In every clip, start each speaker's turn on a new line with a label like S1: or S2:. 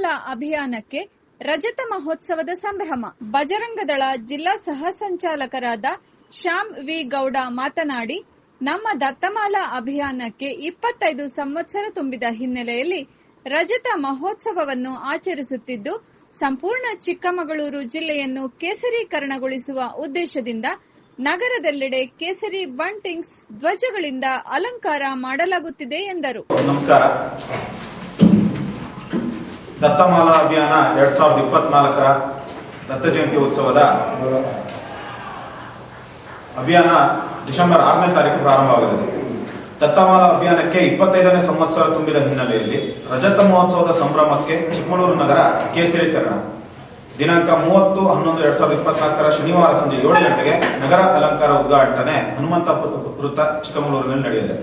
S1: ದತ್ತಮಾಲಾ ಅಭಿಯಾನಕ್ಕೆ ರಜತ ಮಹೋತ್ಸವದ ಸಂಭ್ರಮ. ಬಜರಂಗದಳ ಜಿಲ್ಲಾ ಸಹ ಸಂಚಾಲಕರಾದ ಶ್ಯಾಮ್ ವಿ ಗೌಡ ಮಾತನಾಡಿ, ನಮ್ಮ ದತ್ತಮಾಲಾ ಅಭಿಯಾನಕ್ಕೆ 25 ಸಂವತ್ಸರ ತುಂಬಿದ ಹಿನ್ನೆಲೆಯಲ್ಲಿ ರಜತ ಮಹೋತ್ಸವವನ್ನು ಆಚರಿಸುತ್ತಿದ್ದು, ಸಂಪೂರ್ಣ ಚಿಕ್ಕಮಗಳೂರು ಜಿಲ್ಲೆಯನ್ನು ಕೇಸರೀಕರಣಗೊಳಿಸುವ ಉದ್ದೇಶದಿಂದ ನಗರದೆಲ್ಲೆಡೆ ಕೇಸರಿ ಬಂಟಿಂಗ್ಸ್ ಧ್ವಜಗಳಿಂದ ಅಲಂಕಾರ ಮಾಡಲಾಗುತ್ತಿದೆ ಎಂದರು.
S2: ನಮಸ್ಕಾರ. ದತ್ತಮಾಲಾ ಅಭಿಯಾನ 2024ರ ದತ್ತ ಜಯಂತಿ ಉತ್ಸವದ ಅಭಿಯಾನ ಡಿಸೆಂಬರ್ 6ನೇ ತಾರೀಕು ಪ್ರಾರಂಭವಾಗಲಿದೆ. ದತ್ತಮಾಲಾ ಅಭಿಯಾನಕ್ಕೆ 25ನೇ ಸಂವತ್ಸರ ತುಂಬಿದ ಹಿನ್ನೆಲೆಯಲ್ಲಿ ರಜತ ಮಹೋತ್ಸವದ ಸಂಭ್ರಮಕ್ಕೆ ಚಿಕ್ಕಮಗಳೂರು ನಗರ ಕೇಸರೀಕರಣ. ದಿನಾಂಕ 30/11/2024 ಶನಿವಾರ ಸಂಜೆ 7 ಗಂಟೆಗೆ ನಗರ ಅಲಂಕಾರ ಉದ್ಘಾಟನೆ ಹನುಮಂತ ವೃತ್ತ ಚಿಕ್ಕಮಗಳೂರಿನಲ್ಲಿ ನಡೆಯಲಿದೆ.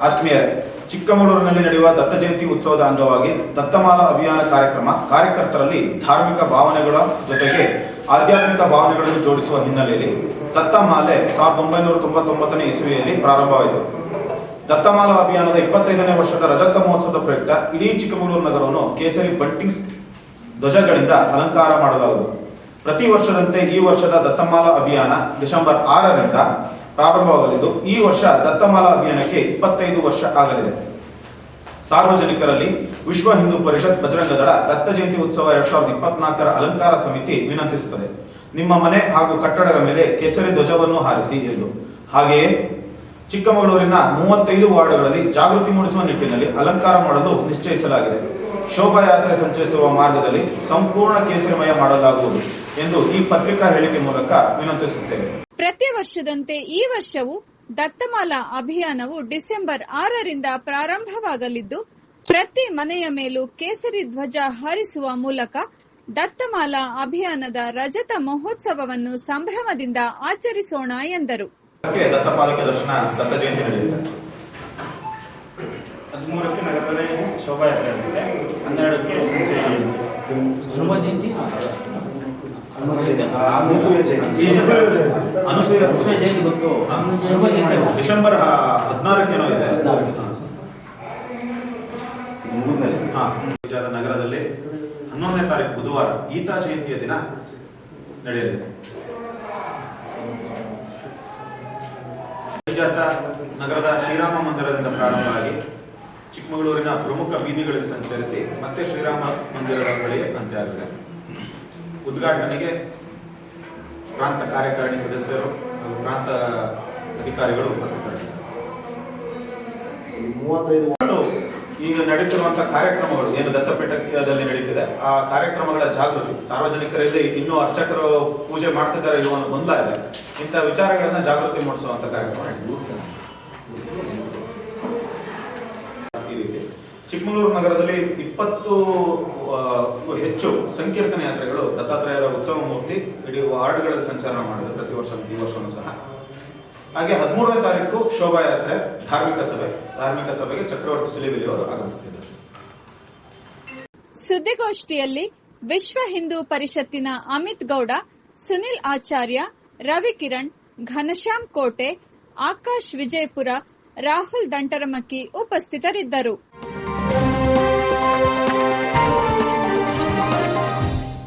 S2: ಆತ್ಮೀಯರೇ, ಚಿಕ್ಕಮಗಳೂರಿನಲ್ಲಿ ನಡೆಯುವ ದತ್ತ ಜಯಂತಿ ಉತ್ಸವದ ಅಂಗವಾಗಿ ದತ್ತಮಾಲಾ ಅಭಿಯಾನ ಕಾರ್ಯಕ್ರಮ ಕಾರ್ಯಕರ್ತರಲ್ಲಿ ಧಾರ್ಮಿಕ ಭಾವನೆಗಳ ಜೊತೆಗೆ ಆಧ್ಯಾತ್ಮಿಕ ಭಾವನೆಗಳನ್ನು ಜೋಡಿಸುವ ಹಿನ್ನೆಲೆಯಲ್ಲಿ ದತ್ತಮಾಲೆ 1999ನೇ ಇಸವಿಯಲ್ಲಿ ಪ್ರಾರಂಭವಾಯಿತು. ದತ್ತಮಾಲಾ ಅಭಿಯಾನದ 25ನೇ ವರ್ಷದ ರಜತ ಮಹೋತ್ಸವದ ಪ್ರಯುಕ್ತ ಇಡೀ ಚಿಕ್ಕಮಗಳೂರು ನಗರವನ್ನು ಕೇಸರಿ ಬಂಟಿಂಗ್ಸ್ ಧ್ವಜಗಳಿಂದ ಅಲಂಕಾರ ಮಾಡಲಾಗುವುದು. ಪ್ರತಿ ವರ್ಷದಂತೆ ಈ ವರ್ಷದ ದತ್ತಮಾಲಾ ಅಭಿಯಾನ ಡಿಸೆಂಬರ್ 6ರಿಂದ ಪ್ರಾರಂಭವಾಗಲಿದ್ದು, ಈ ವರ್ಷ ದತ್ತಮಾಲಾ ಅಭಿಯಾನಕ್ಕೆ 25 ವರ್ಷ ಆಗಲಿದೆ. ಸಾರ್ವಜನಿಕರಲ್ಲಿ ವಿಶ್ವ ಹಿಂದೂ ಪರಿಷತ್ ಬಜರಂಗದಳ ದತ್ತ ಜಯಂತಿ ಉತ್ಸವ 2024ರ ಅಲಂಕಾರ ಸಮಿತಿ ವಿನಂತಿಸುತ್ತದೆ. ನಿಮ್ಮ ಮನೆ ಹಾಗೂ ಕಟ್ಟಡಗಳ ಮೇಲೆ ಕೇಸರಿ ಧ್ವಜವನ್ನು ಹಾರಿಸಿ ಎಂದು. ಹಾಗೆಯೇ ಚಿಕ್ಕಮಗಳೂರಿನ 35 ವಾರ್ಡ್ಗಳಲ್ಲಿ ಜಾಗೃತಿ ಮೂಡಿಸುವ ನಿಟ್ಟಿನಲ್ಲಿ ಅಲಂಕಾರ ಮಾಡಲು ನಿಶ್ಚಯಿಸಲಾಗಿದೆ. ಶೋಭಾಯಾತ್ರೆ ಸಂಚರಿಸುವ ಮಾರ್ಗದಲ್ಲಿ ಸಂಪೂರ್ಣ ಕೇಸರಿಮಯ ಮಾಡಲಾಗುವುದು ಎಂದು ಈ ಪತ್ರಿಕಾ ಹೇಳಿಕೆ ಮೂಲಕ ವಿನಂತಿಸುತ್ತೇವೆ.
S1: ಪ್ರತಿ ವರ್ಷದಂತೆ ಈ ವರ್ಷವೂ ದತ್ತಮಾಲಾ ಅಭಿಯಾನವು ಡಿಸೆಂಬರ್ 6ರಿಂದ ಪ್ರಾರಂಭವಾಗಲಿದ್ದು, ಪ್ರತಿ ಮನೆಯ ಮೇಲೂ ಕೇಸರಿ ಧ್ವಜ ಹಾರಿಸುವ ಮೂಲಕ ದತ್ತಮಾಲಾ ಅಭಿಯಾನದ ರಜತ ಮಹೋತ್ಸವವನ್ನು ಸಂಭ್ರಮದಿಂದ ಆಚರಿಸೋಣ ಎಂದರು.
S2: ದತ್ತಪಾಲಕ ದರ್ಶನ ದತ್ತ ಜಯಂತಿ ನಡೆಯುತ್ತೆ. 13ಕ್ಕೆ ನಗರದಲ್ಲಿ ಶೋಭಾಯಾತ್ರೆ ಆಗುತ್ತೆ. 12ಕ್ಕೆ ಹನುಮ ಜಯಂತಿ, ಅನುಸೂಯ ಜಯಂತಿ ಗೊತ್ತು. ಡಿಸೆಂಬರ್ 16ಕ್ಕೇನೋ ಇದೆ. ನಗರದಲ್ಲಿ 11ನೇ ತಾರೀಕು ಬುಧವಾರ ಗೀತಾ ಜಯಂತಿಯ ದಿನ ನಡೆಯಲಿದೆ. ನಗರದ ಶ್ರೀರಾಮ ಮಂದಿರದಿಂದ ಪ್ರಾರಂಭವಾಗಿ ಚಿಕ್ಕಮಗಳೂರಿನ ಪ್ರಮುಖ ಬೀದಿಗಳಲ್ಲಿ ಸಂಚರಿಸಿ ಮತ್ತೆ ಶ್ರೀರಾಮ ಮಂದಿರದ ಬಳಿ ಅಂತ್ಯ ಆಗಿದೆ. ಉದ್ಘಾಟನೆಗೆ ಪ್ರಾಂತ ಕಾರ್ಯಕಾರಿಣಿ ಸದಸ್ಯರು ಹಾಗೂ ಪ್ರಾಂತ ಅಧಿಕಾರಿಗಳು ಉಪಸ್ಥಿತರಿದ್ದಾರೆ. ಈಗ ನಡೀತಿರುವಂತಹ ಕಾರ್ಯಕ್ರಮಗಳು ಏನು ದತ್ತಪೀಠದಲ್ಲಿ ನಡೀತಿದೆ, ಆ ಕಾರ್ಯಕ್ರಮಗಳ ಜಾಗೃತಿ ಸಾರ್ವಜನಿಕರಲ್ಲಿ ಇನ್ನೂ ಅರ್ಚಕರು ಪೂಜೆ ಮಾಡ್ತಿದ್ದಾರೆ ಇರುವ ಒಂದು ಗೊಂದಲ ಇದೆ. ಇಂಥ ವಿಚಾರಗಳನ್ನ ಜಾಗೃತಿ ಮೂಡಿಸುವಂತ ಕಾರ್ಯಕ್ರಮ ಈ ರೀತಿ ಚಿಕ್ಕಮಗಳೂರು ನಗರದಲ್ಲಿ 20 ಹೆಚ್ಚು ಸಂಕೀರ್ತನ ಯಾತ್ರೆಗಳು ದತ್ತಾತ್ರೇಯರ ಉತ್ಸವ ಮೂರ್ತಿ ಇಡೀ ವಾರ್ಡ್ಗಳಲ್ಲಿ ಸಂಚಾರ ಮಾಡಿದೆ ಪ್ರತಿ ವರ್ಷ, ಈ ವರ್ಷವೂ ಸಹ. ಹಾಗೆ 13ನೇ ತಾರೀಕು ಶೋಭಾಯಾತ್ರೆ, ಧಾರ್ಮಿಕ ಸಭೆಗೆ ಚಕ್ರವರ್ತಿ ಸುಲಿಬೆಲೆ ಅವರು ಆಗಮಿಸುತ್ತಿದ್ದಾರೆ.
S1: ಸುದ್ದಿಗೋಷ್ಠಿಯಲ್ಲಿ ವಿಶ್ವ ಹಿಂದೂ ಪರಿಷತ್ತಿನ ಅಮಿತ್ ಗೌಡ, ಸುನಿಲ್ ಆಚಾರ್ಯ, ರವಿಕಿರಣ್, ಘನಶ್ಯಾಮ್ ಕೋಟೆ, ಆಕಾಶ್ ವಿಜಯಪುರ, ರಾಹುಲ್ ದಂಟರಮಕ್ಕಿ ಉಪಸ್ಥಿತರಿದ್ದರು.